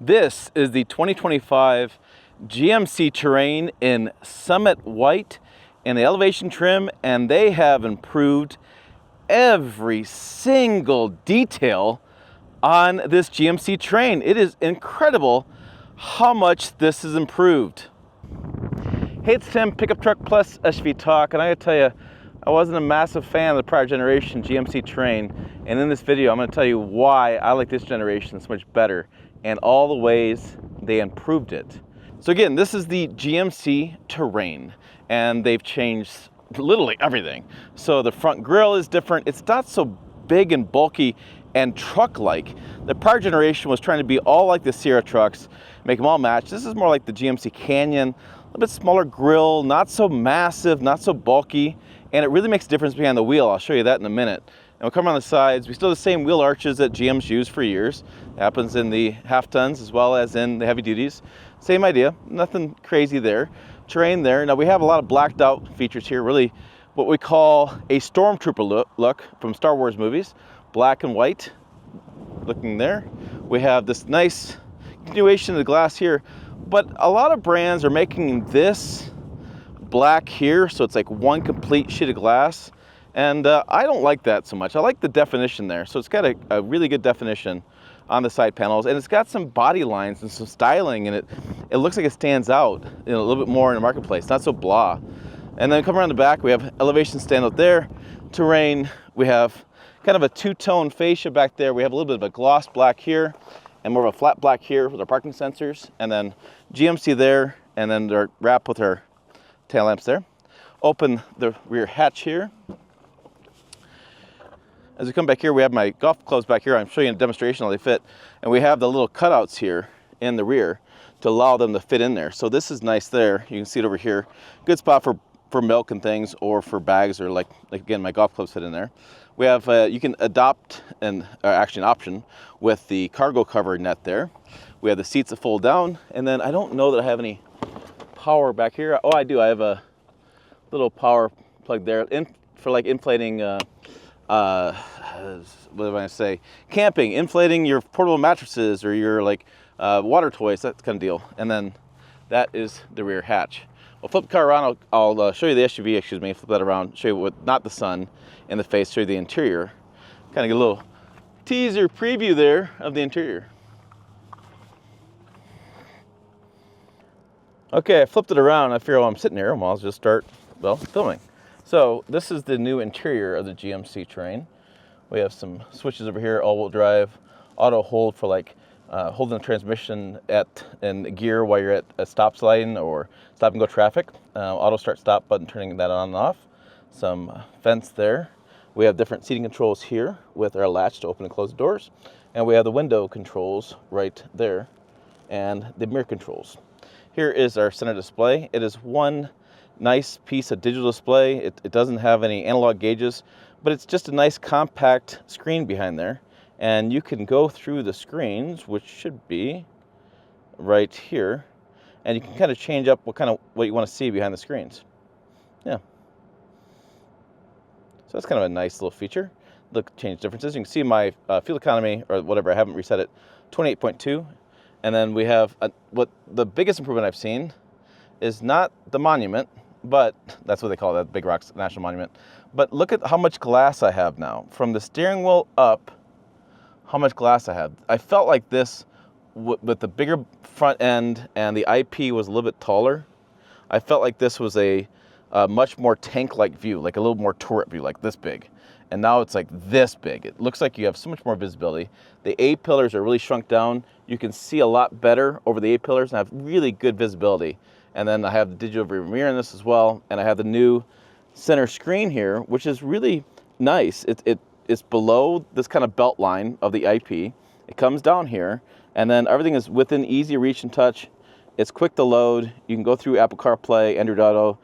This is the 2025 GMC Terrain in Summit White in the Elevation trim, and they have improved every single detail on this GMC Terrain. It is incredible how much this is improved. Hey, it's Tim, Pickup Truck Plus SUV Talk, and I gotta tell you, I wasn't a massive fan of the prior generation GMC Terrain, and in this video I'm gonna tell you why I like this generation so much better and all the ways they improved it. So again, this is the GMC Terrain, and they've changed literally everything. So the front grille is different. It's not so big and bulky and truck-like. The prior generation was trying to be all like the Sierra trucks, make them all match. This is more like the GMC Canyon, a little bit smaller grille, not so massive, not so bulky, and it really makes a difference behind the wheel. I'll show you that in a minute. And we'll come around the sides. We still have the same wheel arches that GM's used for years. It happens in the half tons as well as in the heavy duties. Same idea, nothing crazy there. Terrain there. Now we have a lot of blacked out features here, really what we call a stormtrooper look from Star Wars movies. Black and white looking there. We have this nice continuation of the glass here, but a lot of brands are making this black here, so it's like one complete sheet of glass. And I don't like that so much. I like the definition there. So it's got a really good definition on the side panels, and it's got some body lines and some styling, and it looks like it stands out a little bit more in the marketplace, not so blah. And then come around the back, we have elevation standout there. Terrain, we have kind of a two-tone fascia back there. We have a little bit of a gloss black here and more of a flat black here with our parking sensors, and then GMC there, and then they're wrapped with our tail lamps there. Open the rear hatch here. As we come back here, we have my golf clubs back here. I'm showing you a demonstration how they fit. And we have the little cutouts here in the rear to allow them to fit in there. So this is nice there. You can see it over here. Good spot for milk and things, or for bags, or like again, my golf clubs fit in there. We have, you can adopt actually an option with the cargo cover net there. We have the seats that fold down. And then I don't know that I have any power back here. Oh, I do. I have a little power plug there for like inflating what do I say? Camping, inflating your portable mattresses or your like water toys, that kind of deal. And then that is the rear hatch. We'll flip the car around. I'll show you the SUV. Excuse me. Flip that around. Show you what, not the sun in the face. Show you the interior. Kind of get a little teaser preview there of the interior. Okay, I flipped it around. I figure while I'm sitting here, I'll just start filming. So this is the new interior of the GMC Terrain. We have some switches over here, all-wheel drive, auto hold for like holding the transmission in gear while you're at a stop sign or stop and go traffic. Auto start stop button, turning that on and off. Some vents there. We have different seating controls here with our latch to open and close the doors. And we have the window controls right there and the mirror controls. Here is our center display. It is one nice piece of digital display. It doesn't have any analog gauges, but it's just a nice compact screen behind there. And you can go through the screens, which should be right here, and you can kind of change up what you want to see behind the screens. Yeah. So that's kind of a nice little feature. Look, change differences. You can see my fuel economy, or whatever, I haven't reset it, 28.2. And then we have what the biggest improvement I've seen is not the monument, but that's what they call that, Big Rocks National Monument. But look at how much glass I have now. From the steering wheel up, how much glass I have. I felt like this, with the bigger front end and the IP was a little bit taller, I felt like this was a much more tank-like view, like a little more turret view, like this big. And now it's like this big. It looks like you have so much more visibility. The A-pillars are really shrunk down. You can see a lot better over the A-pillars and have really good visibility. And then I have the digital rear mirror in this as well. And I have the new center screen here, which is really nice. It's below this kind of belt line of the IP. It comes down here, and then everything is within easy reach and touch. It's quick to load. You can go through Apple CarPlay, Android Auto.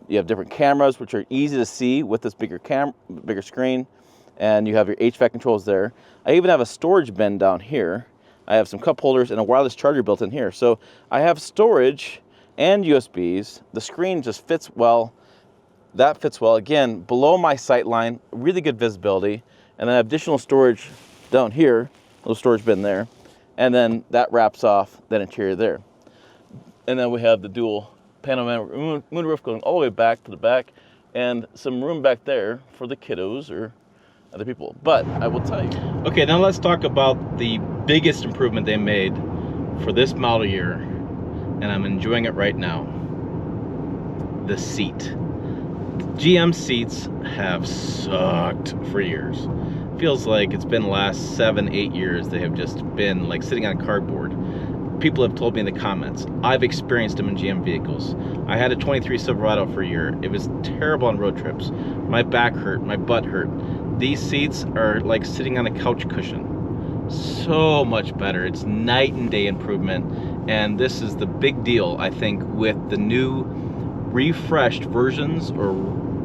You have different cameras, which are easy to see with this bigger screen. And you have your HVAC controls there. I even have a storage bin down here. I have some cup holders and a wireless charger built in here. So I have storage and USBs. The screen just fits well. That fits well. Again, below my sight line, really good visibility. And then additional storage down here, little storage bin there. and then that wraps off that interior there. And then we have the dual panoramic moonroof going all the way back to the back, and some room back there for the kiddos or other people. But I will tell you. Okay, now let's talk about the biggest improvement they made for this model year, and I'm enjoying it right now. The seat. GM seats have sucked for years. Feels like it's been the last 7-8 years they have just been like sitting on cardboard. People have told me in the comments. I've experienced them in GM vehicles. I had a 23 Silverado for a year. It was terrible on road trips. My back hurt, my butt hurt. These seats are like sitting on a couch cushion. So much better. It's night and day improvement. And this is the big deal, I think, with the new refreshed versions or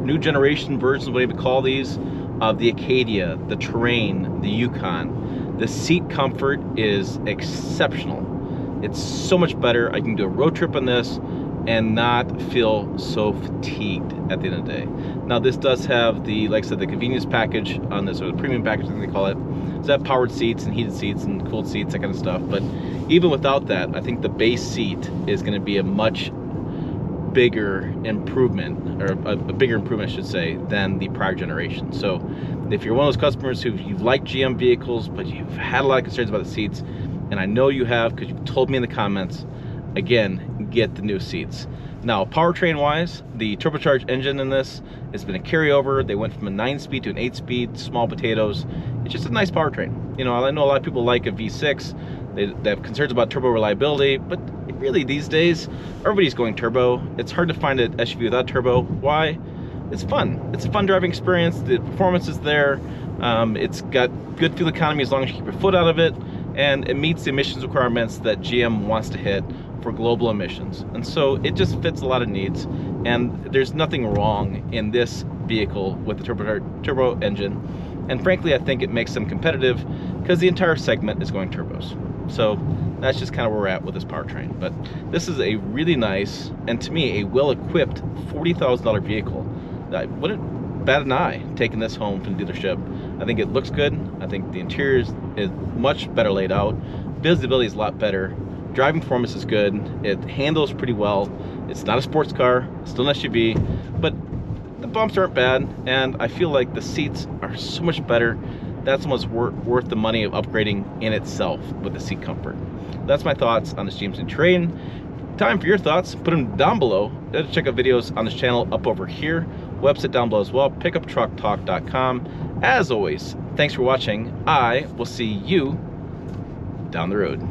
new generation versions, whatever you call these, of the Acadia, the Terrain, the Yukon. The seat comfort is exceptional. It's so much better. I can do a road trip on this and not feel so fatigued at the end of the day. Now this does have the, like I said, the convenience package on this, or the premium package, I think they call it. So that powered seats and heated seats and cooled seats, that kind of stuff. But even without that, I think the base seat is going to be a much bigger improvement, or a bigger improvement I should say, than the prior generation. So if you're one of those customers who you like GM vehicles but you've had a lot of concerns about the seats, and I know you have because you've told me in the comments, again, get the new seats. Now powertrain wise, the turbocharged engine in this has been a carryover. They went from a 9-speed to an 8-speed, small potatoes. It's just a nice powertrain. You know, I know a lot of people like a V6. They have concerns about turbo reliability, but really these days, everybody's going turbo. It's hard to find an SUV without turbo. Why? It's fun. It's a fun driving experience. The performance is there. It's got good fuel economy as long as you keep your foot out of it, and it meets the emissions requirements that GM wants to hit for global emissions. And so it just fits a lot of needs, and there's nothing wrong in this vehicle with the turbo engine. And frankly, I think it makes them competitive because the entire segment is going turbos. So that's just kind of where we're at with this powertrain. But this is a really nice, and to me, a well-equipped $40,000 vehicle. I wouldn't bat an eye taking this home from the dealership. I think it looks good. I think the interior is much better laid out. Visibility is a lot better. Driving performance is good. It handles pretty well. It's not a sports car, it's still an SUV, but the bumps aren't bad, and I feel like the seats are so much better. That's almost worth the money of upgrading in itself with the seat comfort. That's my thoughts on this GMC Terrain. Time for your thoughts. Put them down below. Check out videos on this channel up over here. Website down below as well, pickuptrucktalk.com. As always, thanks for watching. I will see you down the road.